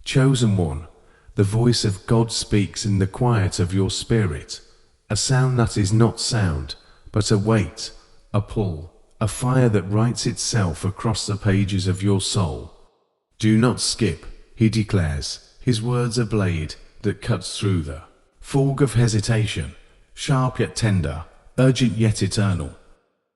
Chosen one, the voice of God speaks in the quiet of your spirit, a sound that is not sound, but a weight, a pull, a fire that writes itself across the pages of your soul. Do not skip, he declares, his words a blade that cuts through the fog of hesitation, sharp yet tender, urgent yet eternal.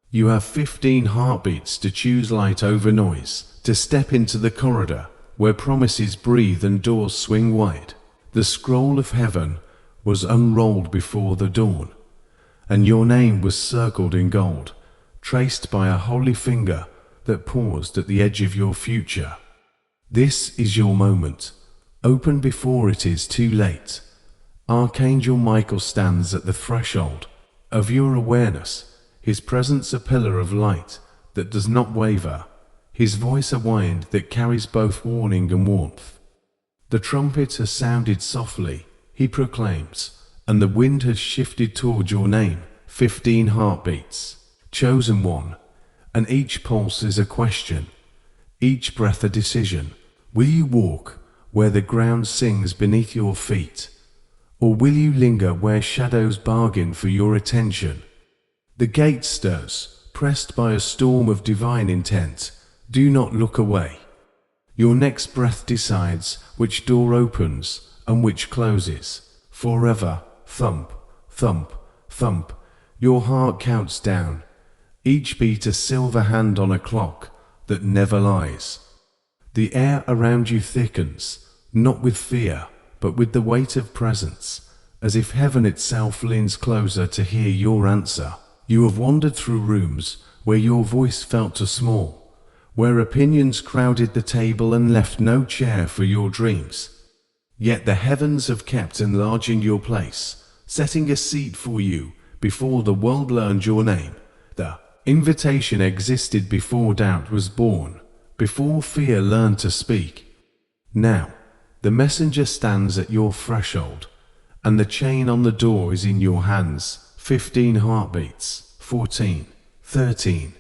You have 15 heartbeats to choose light over noise, to step into the corridor where promises breathe and doors swing wide. The scroll of heaven was unrolled before the dawn, and your name was circled in gold, traced by a holy finger that paused at the edge of your future. This is your moment. Open before it is too late. Archangel Michael stands at the threshold of your awareness, his presence a pillar of light that does not waver, his voice a wind that carries both warning and warmth. The trumpet has sounded softly, he proclaims, and the wind has shifted toward your name. 15 heartbeats, chosen one, and each pulse is a question, each breath a decision. Will you walk where the ground sings beneath your feet, or will you linger where shadows bargain for your attention? The gate stirs, pressed by a storm of divine intent. Do not look away. Your next breath decides which door opens and which closes. Forever, thump, thump, thump. Your heart counts down, each beat a silver hand on a clock that never lies. The air around you thickens, not with fear, but with the weight of presence, as if heaven itself leans closer to hear your answer. You have wandered through rooms where your voice felt too small, where opinions crowded the table and left no chair for your dreams. Yet the heavens have kept enlarging your place, setting a seat for you before the world learned your name. The invitation existed before doubt was born, before fear learned to speak. Now, the messenger stands at your threshold, and the chain on the door is in your hands. 15 heartbeats, 14, 13.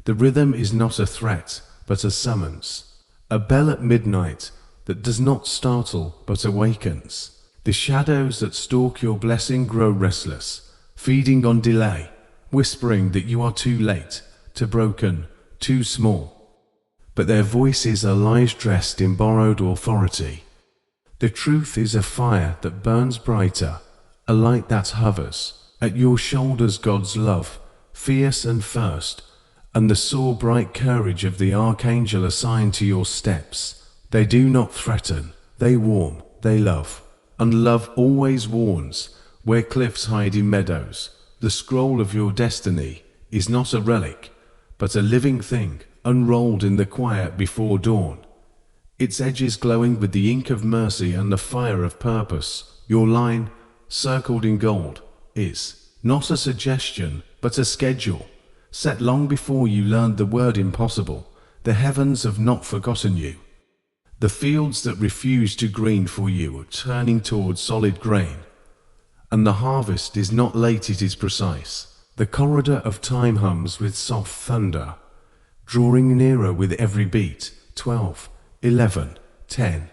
The rhythm is not a threat, but a summons. A bell at midnight that does not startle, but awakens. The shadows that stalk your blessing grow restless, feeding on delay, whispering that you are too late, too broken, too small. But their voices are lies dressed in borrowed authority. The truth is a fire that burns brighter, a light that hovers. At your shoulders God's love, fierce and first, and the sore bright courage of the archangel assigned to your steps. They do not threaten, they warm, they love. And love always warns, where cliffs hide in meadows. The scroll of your destiny is not a relic, but a living thing, unrolled in the quiet before dawn. Its edges glowing with the ink of mercy and the fire of purpose. Your line, circled in gold, is not a suggestion, but a schedule, set long before you learned the word impossible. The heavens have not forgotten you. The fields that refuse to green for you are turning towards solid grain. And the harvest is not late, it is precise. The corridor of time hums with soft thunder, drawing nearer with every beat. 12, 11, 10.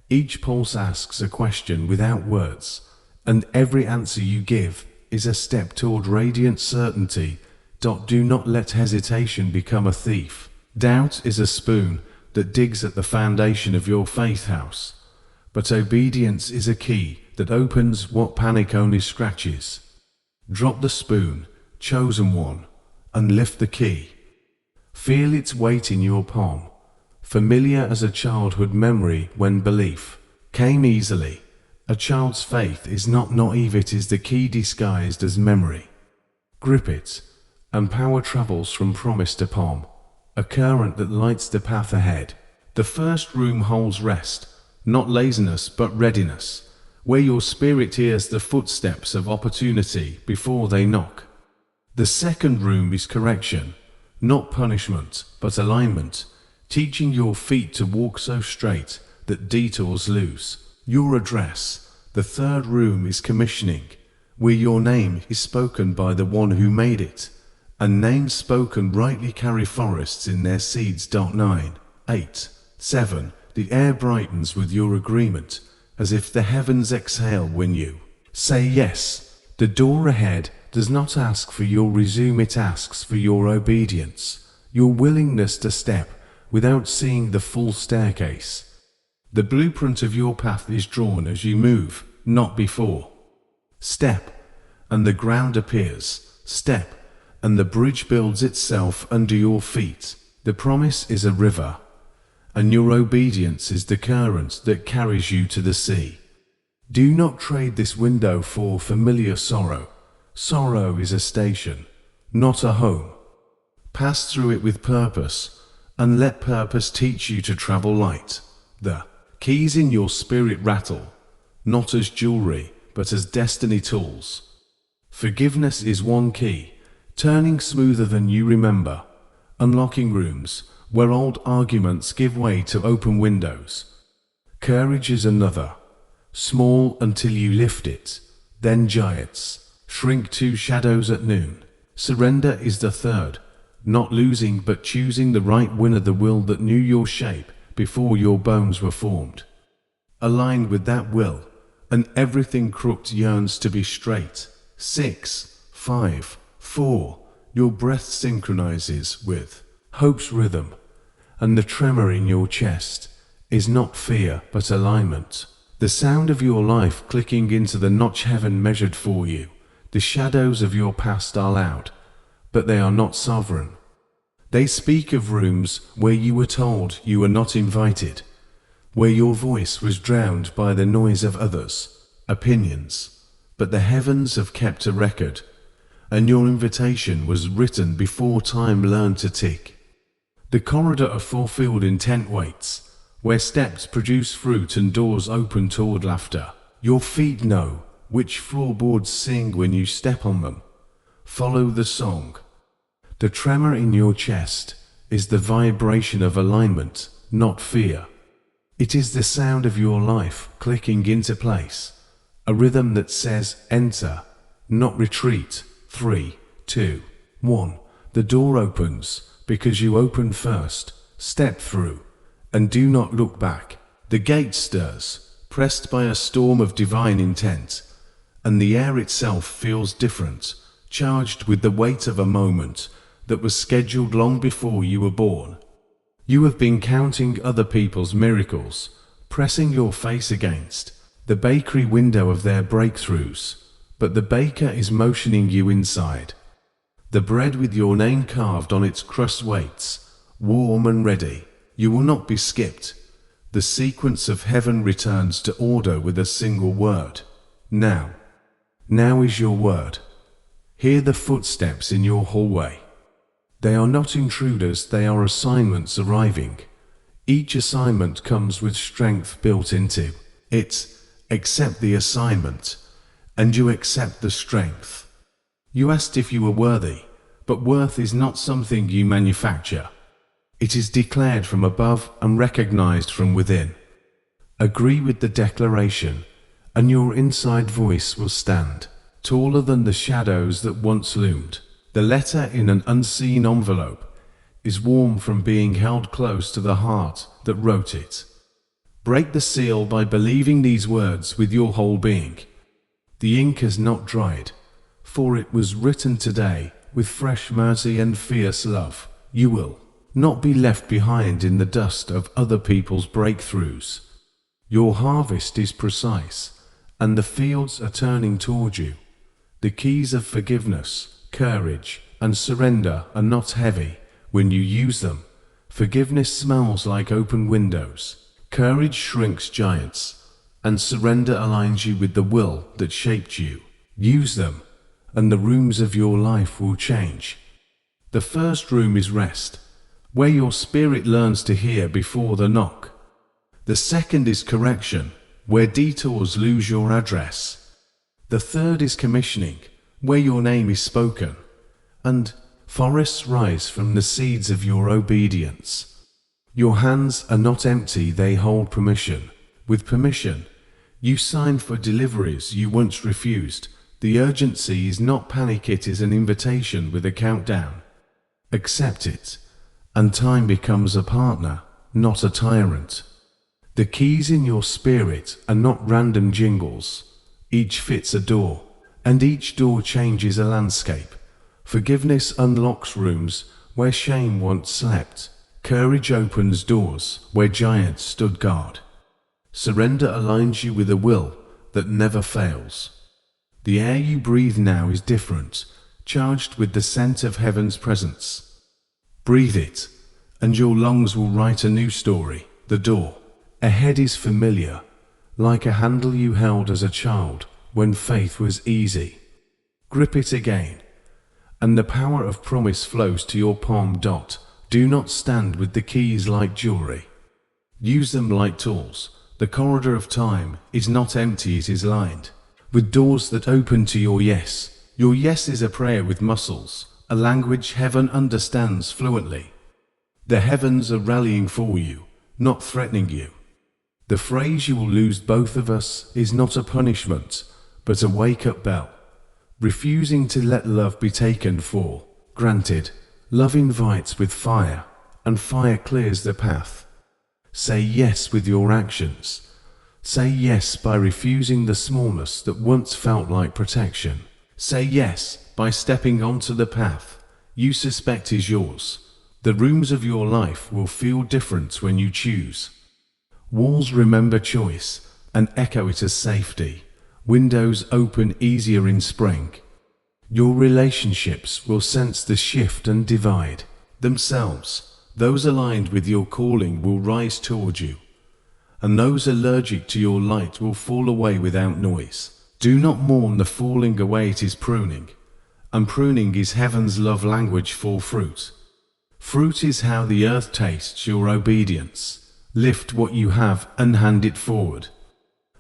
Each pulse asks a question without words, and every answer you give is a step toward radiant certainty. Do not let hesitation become a thief. Doubt is a spoon that digs at the foundation of your faith house, but obedience is a key that opens what panic only scratches. Drop the spoon, chosen one, and lift the key. Feel its weight in your palm, familiar as a childhood memory when belief came easily. A child's faith is not naive, it is the key disguised as memory. Grip it, and power travels from promise to palm, a current that lights the path ahead. The first room holds rest, not laziness but readiness, where your spirit hears the footsteps of opportunity before they knock. The second room is correction, not punishment but alignment, teaching your feet to walk so straight that detours lose your address. The third room is commissioning, where your name is spoken by the one who made it, and names spoken rightly carry forests in their seeds. 9, 8, 7. the air brightens with your agreement, as if the heavens exhale when you say yes. The door ahead does not ask for your resume, it asks for your obedience, your willingness to step without seeing the full staircase. The blueprint of your path is drawn as you move, not before. Step, and the ground appears. Step, and the bridge builds itself under your feet. The promise is a river, and your obedience is the current that carries you to the sea. Do not trade this window for familiar sorrow. Sorrow is a station, not a home. Pass through it with purpose, and let purpose teach you to travel light. The keys in your spirit rattle, not as jewelry, but as destiny tools. Forgiveness is one key, turning smoother than you remember, unlocking rooms where old arguments give way to open windows. Courage is another, small until you lift it, then giants shrink to shadows at noon. Surrender is the third, not losing but choosing the right winner, the will that knew your shape before your bones were formed. Aligned with that will, and everything crooked yearns to be straight. 6, 5, 4, your breath synchronizes with hope's rhythm, and the tremor in your chest is not fear but alignment. The sound of your life clicking into the notch heaven measured for you. The shadows of your past are loud, but they are not sovereign. They speak of rooms where you were told you were not invited, where your voice was drowned by the noise of others' opinions, but the heavens have kept a record, and your invitation was written before time learned to tick. The corridor of fulfilled intent waits, where steps produce fruit and doors open toward laughter. Your feet know which floorboards sing when you step on them. Follow the song. The tremor in your chest is the vibration of alignment, not fear. It is the sound of your life clicking into place, a rhythm that says enter, not retreat. 3, 2, 1. The door opens because you opened first. Step through and do not look back. The gate stirs, pressed by a storm of divine intent, and the air itself feels different, charged with the weight of a moment that was scheduled long before you were born. You have been counting other people's miracles, pressing your face against the bakery window of their breakthroughs, but the baker is motioning you inside. The bread with your name carved on its crust waits, warm and ready. You will not be skipped. The sequence of heaven returns to order with a single word. Now. Now is your word. Hear the footsteps in your hallway. They are not intruders, they are assignments arriving. Each assignment comes with strength built into it. Accept the assignment, and you accept the strength. You asked if you were worthy, but worth is not something you manufacture. It is declared from above and recognized from within. Agree with the declaration, and your inside voice will stand, taller than the shadows that once loomed. The letter in an unseen envelope is warm from being held close to the heart that wrote it. Break the seal by believing these words with your whole being. The ink has not dried, for it was written today with fresh mercy and fierce love. You will not be left behind in the dust of other people's breakthroughs. Your harvest is precise, and the fields are turning toward you. The keys of forgiveness, courage, and surrender are not heavy when you use them. Forgiveness smells like open windows. Courage shrinks giants, and surrender aligns you with the will that shaped you. Use them, and the rooms of your life will change. The first room is rest, where your spirit learns to hear before the knock. The second is correction, where detours lose your address. The third is commissioning, where your name is spoken, and forests rise from the seeds of your obedience. Your hands are not empty, they hold permission. With permission, you sign for deliveries you once refused. The urgency is not panic, it is an invitation with a countdown. Accept it, and time becomes a partner, not a tyrant. The keys in your spirit are not random jingles. Each fits a door, and each door changes a landscape. Forgiveness unlocks rooms where shame once slept. Courage opens doors where giants stood guard. Surrender aligns you with a will that never fails. The air you breathe now is different, charged with the scent of heaven's presence. Breathe it, and your lungs will write a new story. The door ahead is familiar, like a handle you held as a child when faith was easy. Grip it again, and the power of promise flows to your palm. Do not stand with the keys like jewelry. Use them like tools. The corridor of time is not empty, it is lined with doors that open to your yes. Your yes is a prayer with muscles, a language heaven understands fluently. The heavens are rallying for you, not threatening you. The phrase "you will lose both of us" is not a punishment, but a wake-up bell. Refusing to let love be taken for granted. Love invites with fire, and fire clears the path. Say yes with your actions. Say yes by refusing the smallness that once felt like protection. Say yes by stepping onto the path you suspect is yours. The rooms of your life will feel different when you choose. Walls remember choice and echo it as safety. Windows open easier in spring. Your relationships will sense the shift and divide themselves. Those aligned with your calling will rise toward you, and those allergic to your light will fall away without noise. Do not mourn the falling away, it is pruning, and pruning is heaven's love language for fruit. Fruit is how the earth tastes your obedience. Lift what you have and hand it forward.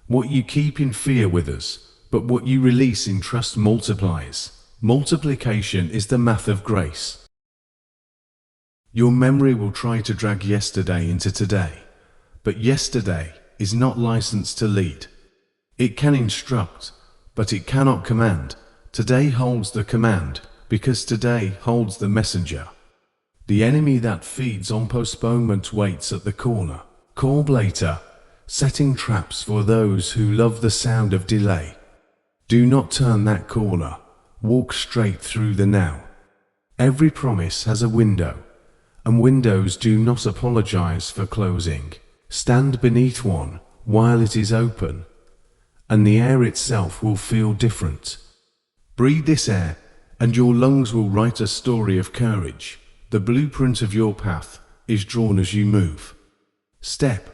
What you keep in fear withers, but what you release in trust multiplies. Multiplication is the math of grace. Your memory will try to drag yesterday into today, but yesterday is not licensed to lead. It can instruct, but it cannot command. Today holds the command, because today holds the messenger. The enemy that feeds on postponement waits at the corner. Call later, setting traps for those who love the sound of delay. Do not turn that corner. Walk straight through the now. Every promise has a window, and windows do not apologize for closing. Stand beneath one while it is open, and the air itself will feel different. Breathe this air, and your lungs will write a story of courage. The blueprint of your path is drawn as you move. Step,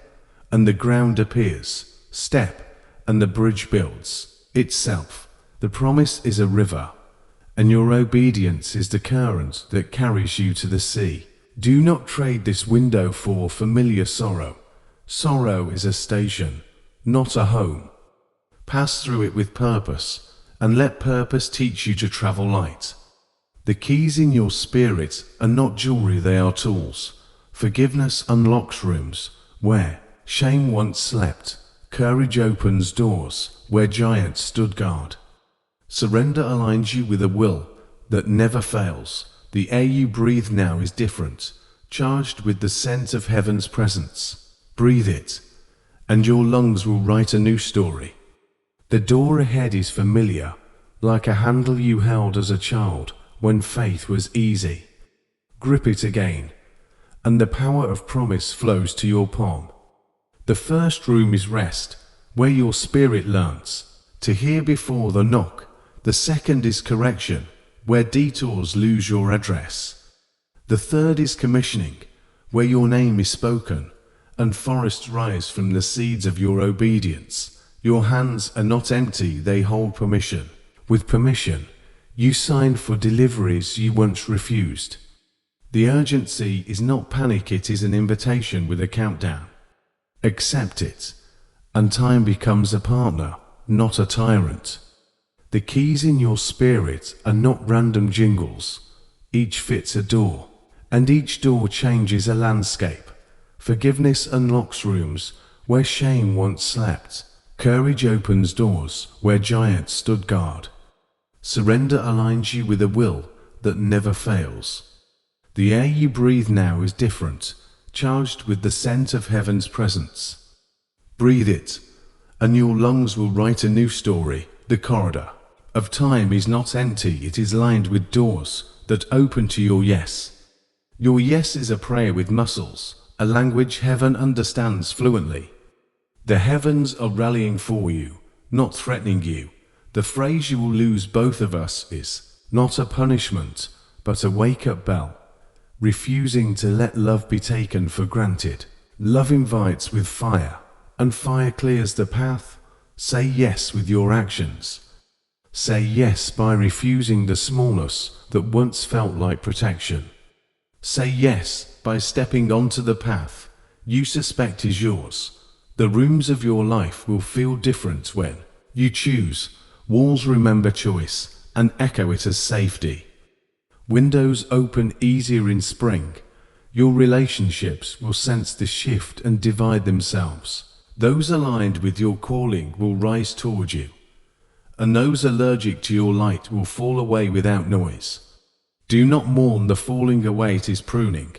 and the ground appears. Step, and the bridge builds itself. The promise is a river, and your obedience is the current that carries you to the sea. Do not trade this window for familiar sorrow. Sorrow is a station, not a home. Pass through it with purpose, and let purpose teach you to travel light. The keys in your spirit are not jewelry, they are tools. Forgiveness unlocks rooms where shame once slept. Courage opens doors where giants stood guard. Surrender aligns you with a will that never fails. The air you breathe now is different, charged with the scent of heaven's presence. Breathe it, and your lungs will write a new story. The door ahead is familiar, like a handle you held as a child when faith was easy. Grip it again, and the power of promise flows to your palm. The first room is rest, where your spirit learns to hear before the knock. The second is correction, where detours lose your address. The third is commissioning, where your name is spoken, and forests rise from the seeds of your obedience. Your hands are not empty, they hold permission. With permission, you sign for deliveries you once refused. The urgency is not panic, it is an invitation with a countdown. Accept it, and time becomes a partner, not a tyrant. The keys in your spirit are not random jingles. Each fits a door, and each door changes a landscape. Forgiveness unlocks rooms where shame once slept. Courage opens doors where giants stood guard. Surrender aligns you with a will that never fails. The air you breathe now is different, charged with the scent of heaven's presence. Breathe it, and your lungs will write a new story. The corridor of time is not empty, it is lined with doors that open to your yes. Your yes is a prayer with muscles, a language heaven understands fluently. The heavens are rallying for you, not threatening you. The phrase "you will lose both of us" is not a punishment, but a wake-up bell, refusing to let love be taken for granted. Love invites with fire, and fire clears the path. Say yes with your actions. Say yes by refusing the smallness that once felt like protection. Say yes by stepping onto the path you suspect is yours. The rooms of your life will feel different when you choose. Walls remember choice and echo it as safety. Windows open easier in spring. Your relationships will sense the shift and divide themselves. Those aligned with your calling will rise toward you, and those allergic to your light will fall away without noise. Do not mourn the falling away, it is pruning,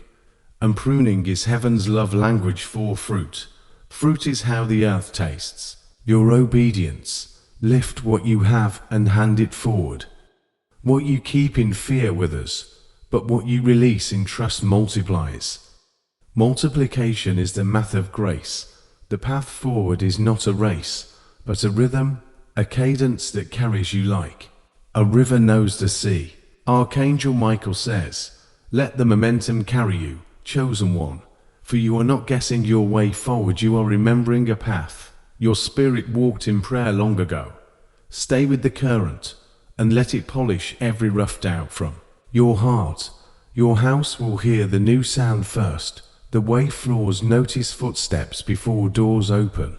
and pruning is heaven's love language for fruit. Fruit is how the earth tastes. Your obedience, lift what you have and hand it forward. What you keep in fear withers, but what you release in trust multiplies. Multiplication is the math of grace. The path forward is not a race, but a rhythm, a cadence that carries you like a river knows the sea. Archangel Michael says, "Let the momentum carry you, chosen one, for you are not guessing your way forward, you are remembering a path your spirit walked in prayer long ago." Stay with the current and let it polish every rough doubt from your heart. Your house will hear the new sound first. The way floors notice footsteps before doors open.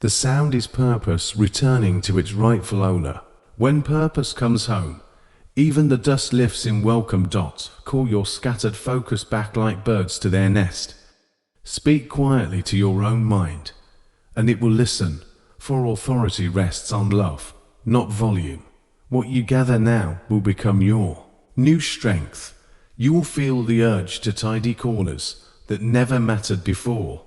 The sound is purpose returning to its rightful owner. When purpose comes home, even the dust lifts in welcome. Call your scattered focus back like birds to their nest. Speak quietly to your own mind, and it will listen, for authority rests on love, not volume. What you gather now will become your new strength. You will feel the urge to tidy corners that never mattered before.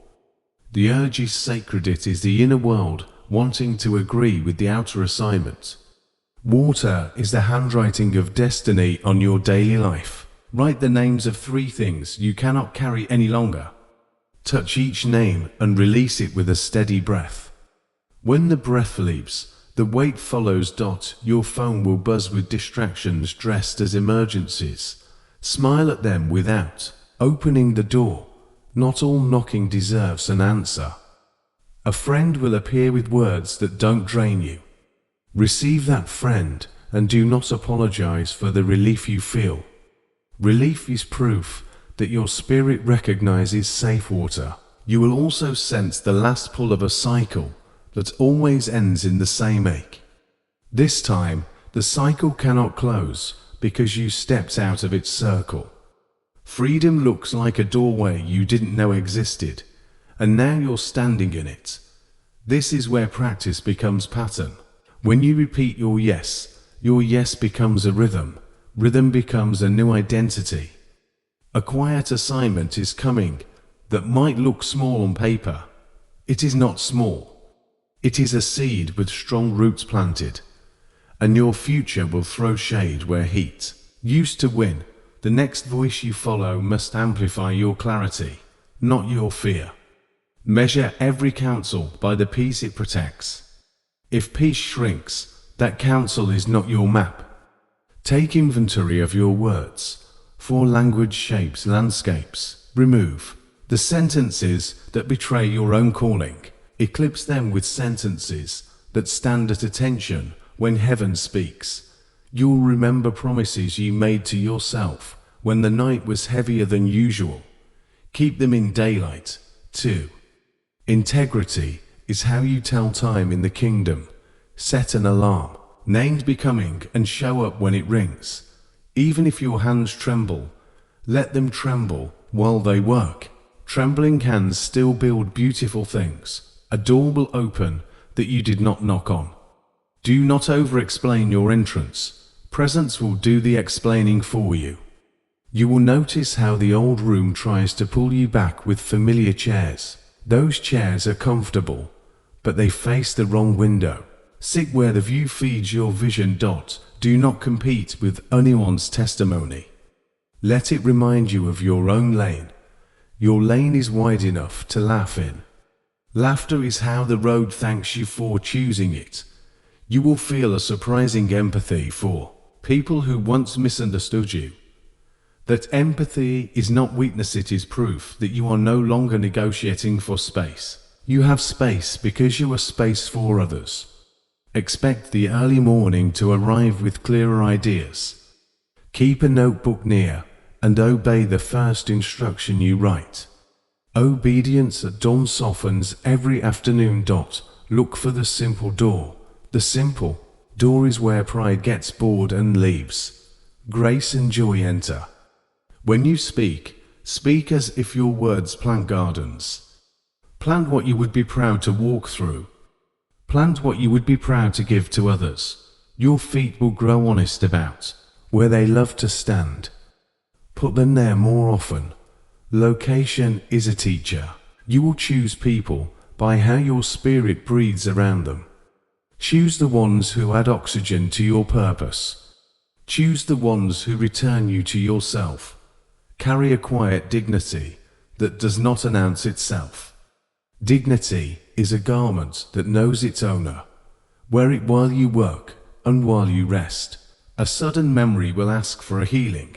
The urge is sacred, it is the inner world wanting to agree with the outer assignment. Water is the handwriting of destiny on your daily life. Write the names of 3 things you cannot carry any longer. Touch each name and release it with a steady breath. When the breath leaves, the weight follows. Your phone will buzz with distractions dressed as emergencies. Smile at them without opening the door. Not all knocking deserves an answer. A friend will appear with words that don't drain you. Receive that friend and do not apologize for the relief you feel. Relief is proof that your spirit recognizes safe water. You will also sense the last pull of a cycle that always ends in the same ache. This time, the cycle cannot close because you stepped out of its circle. Freedom looks like a doorway you didn't know existed, and now you're standing in it. This is where practice becomes pattern. When you repeat your yes becomes a rhythm. Rhythm becomes a new identity. A quiet assignment is coming that might look small on paper. It is not small. It is a seed with strong roots planted, and your future will throw shade where heat used to win. The next voice you follow must amplify your clarity, not your fear. Measure every counsel by the peace it protects. If peace shrinks, that counsel is not your map. Take inventory of your words, for language shapes landscapes. Remove the sentences that betray your own calling. Eclipse them with sentences that stand at attention when heaven speaks. You'll remember promises you made to yourself when the night was heavier than usual. Keep them in daylight, too. Integrity is how you tell time in the kingdom. Set an alarm, named becoming, and show up when it rings. Even if your hands tremble, let them tremble while they work. Trembling hands still build beautiful things. A door will open that you did not knock on. Do not over-explain your entrance. Presence will do the explaining for you. You will notice how the old room tries to pull you back with familiar chairs. Those chairs are comfortable, but they face the wrong window. Sit where the view feeds your vision. Do not compete with anyone's testimony. Let it remind you of your own lane. Your lane is wide enough to laugh in. Laughter is how the road thanks you for choosing it. You will feel a surprising empathy for people who once misunderstood you. That empathy is not weakness, it is proof that you are no longer negotiating for space. You have space because you are space for others. Expect the early morning to arrive with clearer ideas. Keep a notebook near and obey the first instruction you write. Obedience at dawn softens every afternoon. Look for the simple door. The simple door is where pride gets bored and leaves. Grace and joy enter. When you speak, speak as if your words plant gardens. Plant what you would be proud to walk through. Plant what you would be proud to give to others. Your feet will grow honest about where they love to stand. Put them there more often. Location is a teacher. You will choose people by how your spirit breathes around them. Choose the ones who add oxygen to your purpose. Choose the ones who return you to yourself. Carry a quiet dignity that does not announce itself. Dignity is a garment that knows its owner. Wear it while you work and while you rest. A sudden memory will ask for a healing.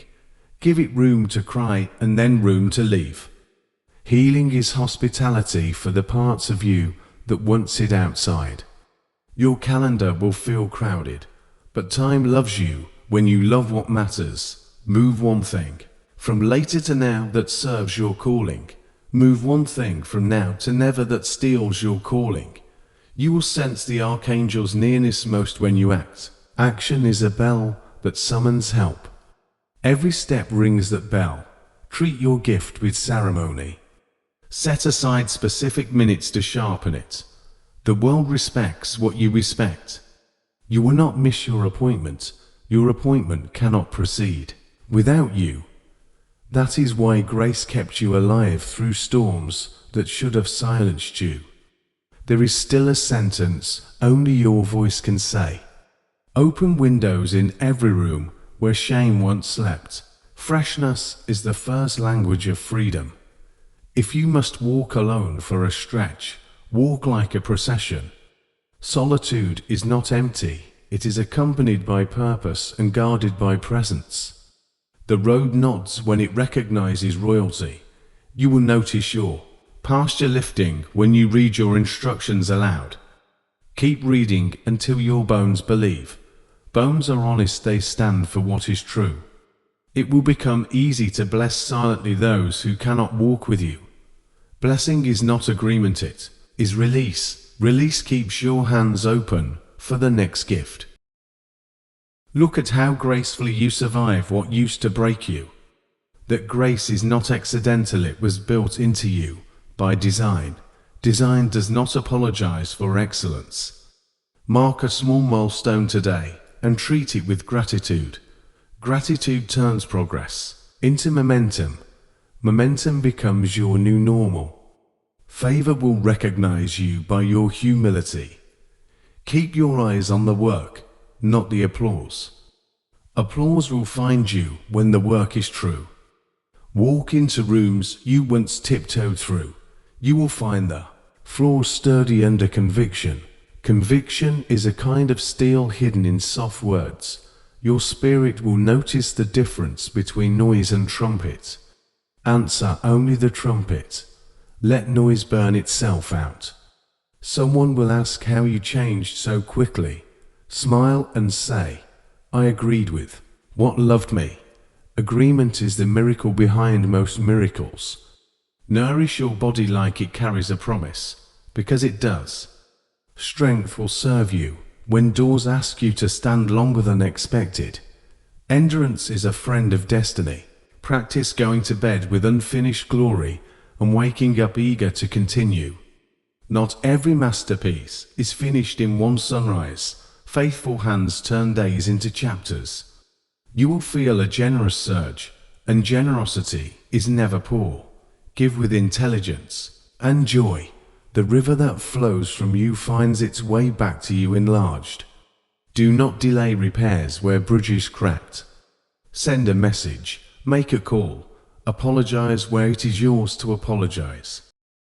Give it room to cry and then room to leave. Healing is hospitality for the parts of you that once sit outside. Your calendar will feel crowded, but time loves you when you love what matters. Move one thing from later to now that serves your calling. Move one thing from now to never that steals your calling. You will sense the Archangel's nearness most when you act. Action is a bell that summons help. Every step rings that bell. Treat your gift with ceremony. Set aside specific minutes to sharpen it. The world respects what you respect. You will not miss your appointment. Your appointment cannot proceed without you. That is why grace kept you alive through storms that should have silenced you. There is still a sentence only your voice can say. Open windows in every room where shame once slept. Freshness is the first language of freedom. If you must walk alone for a stretch, walk like a procession. Solitude is not empty, it is accompanied by purpose and guarded by presence. The road nods when it recognizes royalty. You will notice your posture lifting when you read your instructions aloud. Keep reading until your bones believe. Bones are honest, they stand for what is true. It will become easy to bless silently those who cannot walk with you. Blessing is not agreement, it is release. Release keeps your hands open for the next gift. Look at how gracefully you survive what used to break you. That grace is not accidental, it was built into you by design. Design does not apologize for excellence. Mark a small milestone today and treat it with gratitude. Gratitude turns progress into momentum. Momentum becomes your new normal. Favor will recognize you by your humility. Keep your eyes on the work, not the applause. Applause will find you when the work is true. Walk into rooms you once tiptoed through. You will find the floor sturdy under conviction. Conviction is a kind of steel hidden in soft words. Your spirit will notice the difference between noise and trumpet. Answer only the trumpet. Let noise burn itself out. Someone will ask how you changed so quickly. Smile and say, I agreed with what loved me. Agreement is the miracle behind most miracles. Nourish your body like it carries a promise, because it does. Strength will serve you when doors ask you to stand longer than expected. Endurance is a friend of destiny. Practice going to bed with unfinished glory and waking up eager to continue. Not every masterpiece is finished in one sunrise. Faithful hands turn days into chapters. You will feel a generous surge, and generosity is never poor. Give with intelligence. and joy. The river that flows from you finds its way back to you enlarged. Do not delay repairs where bridges cracked. Send a message, make a call, apologize where it is yours to apologize.